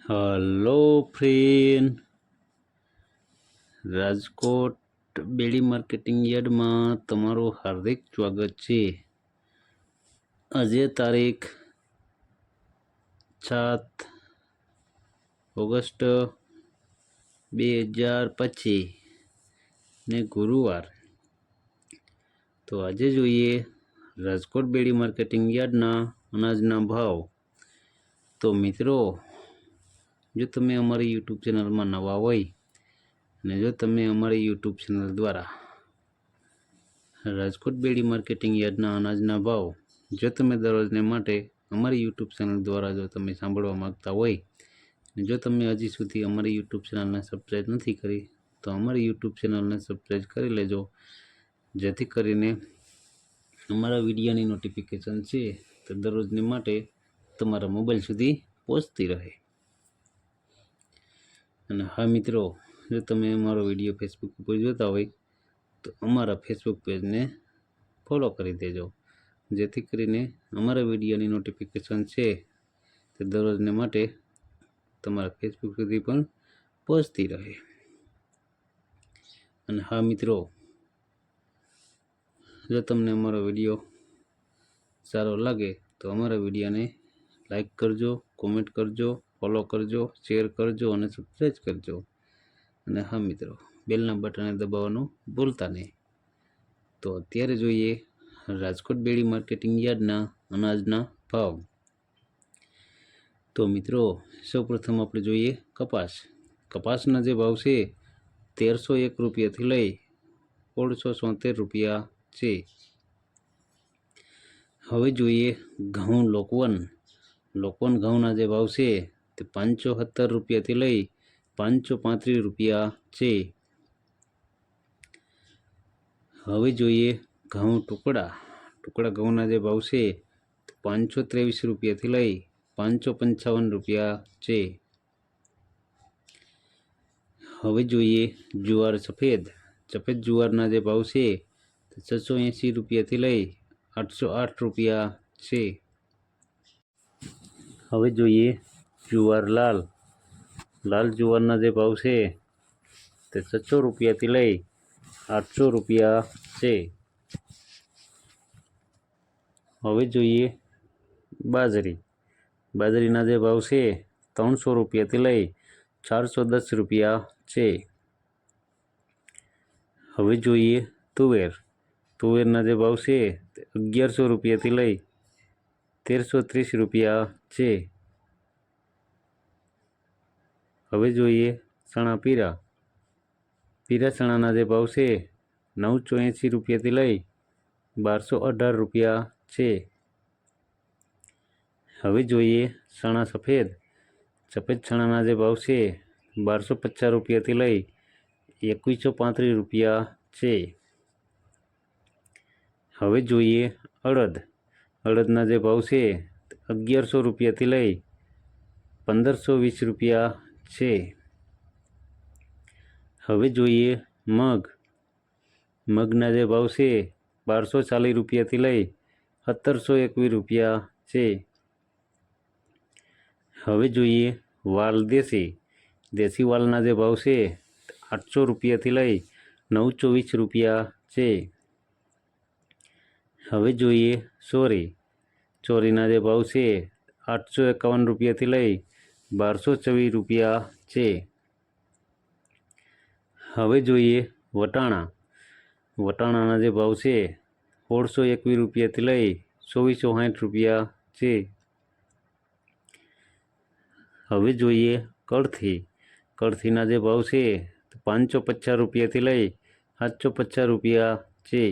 Hello friend, Rajkot બેડી marketing યાર્ડમાં તમારું હાર્દિક સ્વાગત છે। આજે તારીખ 7 ઓગસ્ટ 2025 ને ગુરુવાર। તો આજે જોઈએ રાજકોટ બેડી માર્કેટિંગ યાર્ડના અનાજના ભાવ। તો મિત્રો, જો તમે અમારી યુટ્યુબ ચેનલમાં નવા હોય અને જો તમે અમારી યુટ્યુબ ચેનલ દ્વારા રાજકોટ બેડી માર્કેટિંગ યાર્ડના અનાજના ભાવ જો તમે દરરોજને માટે અમારી યુટ્યુબ ચેનલ દ્વારા જો તમે સાંભળવા માગતા હોય અને જો તમે હજી સુધી અમારી યુટ્યુબ ચેનલને સબસ્ક્રાઈબ નથી કરી તો અમારી યુટ્યુબ ચેનલને સબસ્ક્રાઈબ કરી લેજો, જેથી કરીને અમારા વિડીયોની નોટિફિકેશન છે તે દરરોજને માટે તમારા મોબાઈલ સુધી પહોંચતી રહે। અને હા મિત્રો, જો તમે અમારો વિડીયો ફેસબુક ઉપર જોતા હોય તો અમારા ફેસબુક પેજને ફોલો કરી દેજો, જેથી કરીને અમારા વિડીયોની નોટિફિકેશન છે તે દરરોજને માટે તમારા ફેસબુક સુધી પણ પહોંચતી રહે। અને હા મિત્રો, જો તમને અમારો વિડીયો સારો લાગે તો અમારા વિડીયોને લાઈક કરજો, કોમેન્ટ કરજો, ફોલો કરજો, શેર કરજો અને સબસ્ક્રાઈબ કરજો। અને હા મિત્રો, બેલના બટનને દબાવવાનું ભૂલતા નહીં। તો અત્યારે જોઈએ રાજકોટ બેડી માર્કેટિંગ યાર્ડના અનાજના ભાવ। તો મિત્રો, સૌપ્રથમ આપણે જોઈએ કપાસના જે ભાવ છે 1301 રૂપિયાથી લઈ 1673 રૂપિયા છે। હવે જોઈએ ઘઉં લોકવન ઘઉંના જે ભાવ છે તે 570 રૂપિયાથી લઈ 535 રૂપિયા છે। હવે જોઈએ ઘઉં ટુકડા ઘઉંના જે ભાવ છે તે 523 રૂપિયાથી લઈ 555 રૂપિયા છે। હવે જોઈએ જુવાર સફેદ જુવારના જે ભાવ છે તે 680 રૂપિયાથી લઈ 808 રૂપિયા છે। હવે જોઈએ જુવાર લાલ જુવારના જે ભાવ છે તે 600 રૂપિયાથી લઈ 800 રૂપિયા છે। હવે જોઈએ બાજરીના જે ભાવ છે 300 રૂપિયાથી લઈ 410 રૂપિયા છે। હવે જોઈએ તુવેરના જે ભાવ છે તે 1100 રૂપિયાથી લઈ 1330 રૂપિયા છે। હવે જોઈએ પીળા ચણાના જે ભાવ છે 980 રૂપિયાથી લઈ 1218 રૂપિયા છે। હવે જોઈએ સફેદ ચણાના જે ભાવ છે 1250 રૂપિયાથી લઈ 2135 રૂપિયા છે। હવે જોઈએ અડદના જે ભાવ છે 1100 રૂપિયાથી લઈ 1520 રૂપિયા છે। હવે જોઈએ મગના જે ભાવ છે 1240 રૂપિયાથી લઈ 1721 રૂપિયા છે। હવે જોઈએ દેશી વાલના જે ભાવ છે 800 રૂપિયાથી લઈ 920 રૂપિયા છે। હવે જોઈએ ચોરીના જે ભાવ છે 851 રૂપિયાથી લઈ 1224 રૂપિયા છે। હવે જોઈએ વટાણાના જે ભાવ છે 1621 રૂપિયાથી લઈ 2460 રૂપિયા છે। હવે જોઈએ કળથીના જે ભાવ છે 550 રૂપિયાથી લઈ 750 રૂપિયા છે।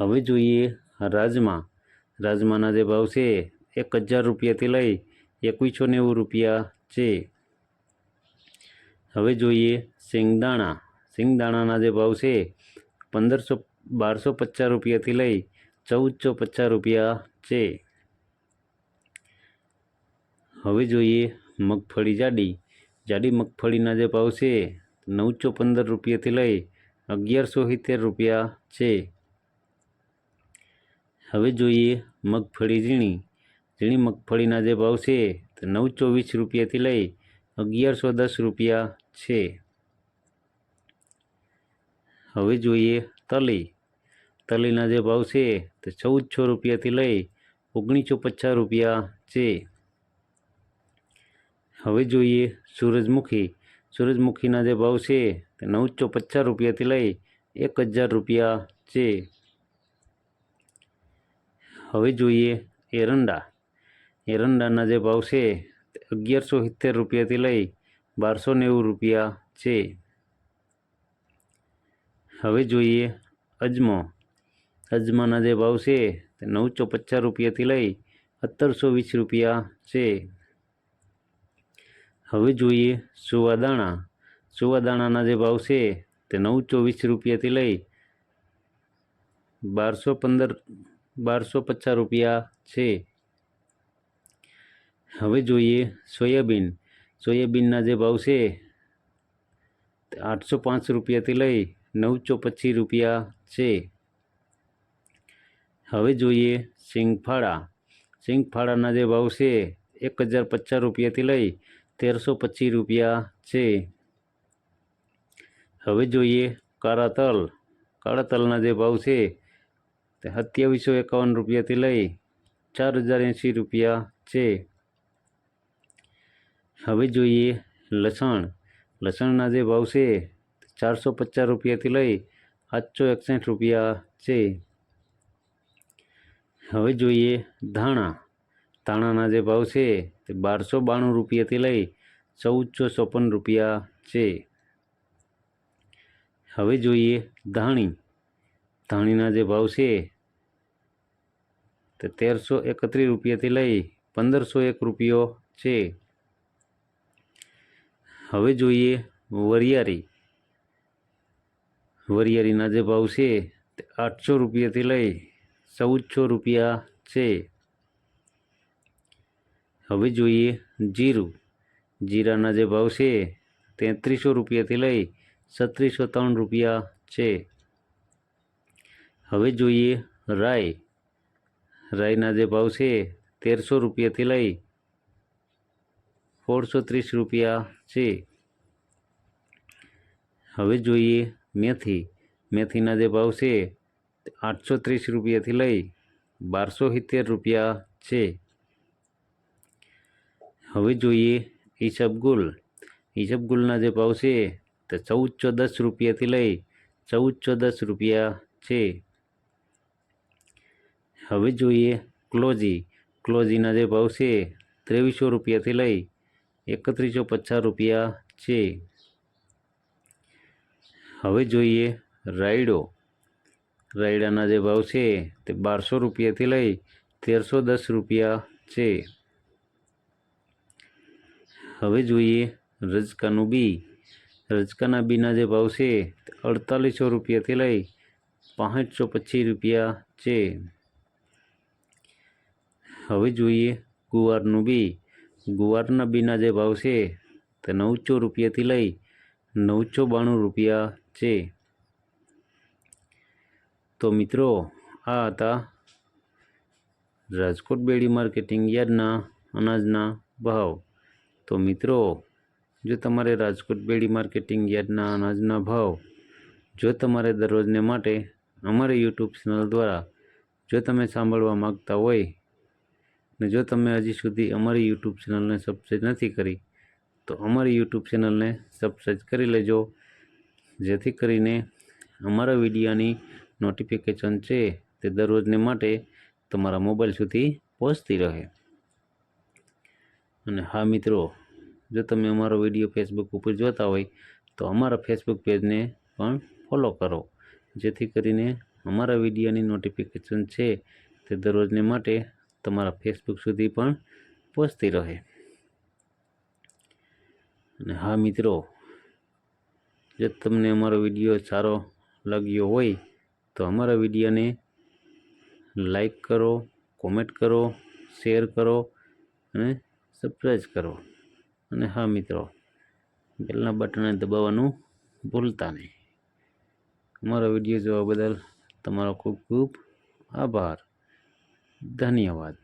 હવે જોઈએ રાજમાના જે ભાવ છે 1000 રૂપિયાથી લઈ 2190 રૂપિયા છે। હવે જોઈએ સિંગદાણાના જે ભાવ છે 1250 રૂપિયાથી લઈ 1450 રૂપિયા છે। હવે જોઈએ મગફળી જાડી મગફળીના જે ભાવ છે 915 રૂપિયાથી લઈ 1170 રૂપિયા છે। હવે જોઈએ મગફળી ઝીણી મગફળીના જે ભાવ છે તો 924 રૂપિયાથી લઈ 1110 રૂપિયા છે। હવે જોઈએ તલી। તલીના જે ભાવ છે તે 1400 રૂપિયાથી લઈ 1950 રૂપિયા છે। હવે જોઈએ સૂરજમુખી। સૂરજમુખીના જે ભાવ છે તે 950 રૂપિયાથી લઈ 1000 રૂપિયા છે। હવે જોઈએ એરંડા। એરંડાના જે ભાવ છે તે 1170 રૂપિયાથી લઈ 1290 રૂપિયા છે। હવે જોઈએ અજમો। અજમાના જે ભાવ છે તે 950 રૂપિયાથી લઈ 1720 રૂપિયા છે। હવે જોઈએ સુવાદાણા। સુવાદાણાના જે ભાવ છે તે 920 રૂપિયાથી લઈ 1250 રૂપિયા છે। હવે જોઈએ સોયાબીન। સોયાબીનના જે ભાવ છે તે 805 રૂપિયાથી લઈ 925 રૂપિયા છે। હવે જોઈએ સિંગફાળા। સિંગફાળાના જે ભાવ છે 1050 રૂપિયાથી લઈ 1325 રૂપિયા છે। હવે જોઈએ કાળા તલ। કાળા તલના જે ભાવ છે તે 2751 રૂપિયાથી લઈ 4080 રૂપિયા છે। હવે જોઈએ લસણ। લસણના જે ભાવ છે 450 રૂપિયાથી લઈ 861 રૂપિયા છે। હવે જોઈએ ધાણા। ધાણાના જે ભાવ છે તે 1292 રૂપિયાથી લઈ 1456 રૂપિયા છે। હવે જોઈએ ધાણી। ધાણીના જે ભાવ છે તે 1331 રૂપિયાથી લઈ 1501 રૂપિયો છે। હવે જોઈએ વરિયાળી। વરિયાળીના જે ભાવ છે તે 800 રૂપિયાથી લઈ 1400 રૂપિયા છે। હવે જોઈએ જીરું। જીરાના જે ભાવ છે 3300 રૂપિયાથી લઈ 3603 રૂપિયા છે। હવે જોઈએ રાઈ। રાઈના જે ભાવ છે 1300 રૂપિયાથી લઈ 1630 રૂપિયા છે। હવે જોઈએ મેથી। મેથીના જે ભાવ છે 830 રૂપિયાથી લઈ 1270 રૂપિયા છે। હવે જોઈએ ઈસબગુલ। ઈસબગુલના જે ભાવ છે તે 1410 રૂપિયાથી લઈ 1410 રૂપિયા છે। હવે જોઈએ ક્લોજી। ક્લોજીના જે ભાવ છે 2300 રૂપિયાથી લઈ 3150 રૂપિયા છે। હવે જોઈએ રાયડો। રાયડાના જે ભાવ છે તે 1200 રૂપિયાથી લઈ 1310 રૂપિયા છે। હવે જોઈએ રજકાનું બી। રજકાના બીના જે ભાવ છે તે 4800 રૂપિયાથી લઈ 6525 રૂપિયા છે। હવે જોઈએ ગુવારનું બી। ગુવારના બીના જે ભાવ છે તે 900 રૂપિયાથી લઈ 992 રૂપિયા છે। તો મિત્રો આ હતા રાજકોટ બેડી માર્કેટિંગ યાર્ડના અનાજના ભાવ। તો મિત્રો જો તમારે રાજકોટ બેડી માર્કેટિંગ યાર્ડના અનાજના ભાવ જો તમારે દરરોજને માટે અમારી યુટ્યુબ ચેનલ દ્વારા જો તમે સાંભળવા માગતા હોય ને જો તમે હજી સુધી અમારી યુટ્યુબ ચેનલને સબસ્ક્રાઈબ નથી કરી તો અમારી યુટ્યુબ ચેનલને સબસ્ક્રાઈબ કરી લેજો, જેથી કરીને અમારા વિડીયોની નોટિફિકેશન છે તે દરરોજને માટે તમારા મોબાઈલ સુધી પહોંચતી રહે। અને હા મિત્રો, જો તમે અમારો વિડીયો ફેસબુક ઉપર જોતા હોય તો અમારા ફેસબુક પેજને પણ ફોલો કરો, જેથી કરીને અમારા વિડીયોની નોટિફિકેશન છે તે દરરોજને માટે તમારા ફેસબુક સુધી પણ પહોંચતી રહે। અને હા મિત્રો, જો તમને અમારો વિડીયો સારો લાગ્યો હોય તો અમારા વિડીયોને લાઈક કરો, કોમેન્ટ કરો, શેર કરો અને સબસ્ક્રાઈબ કરો। અને હા મિત્રો, બેલના બટનને દબાવવાનું ભૂલતા નહીં। અમારો વિડીયો જોવા બદલ તમારો ખૂબ ખૂબ આભાર। ધન્યવાદ।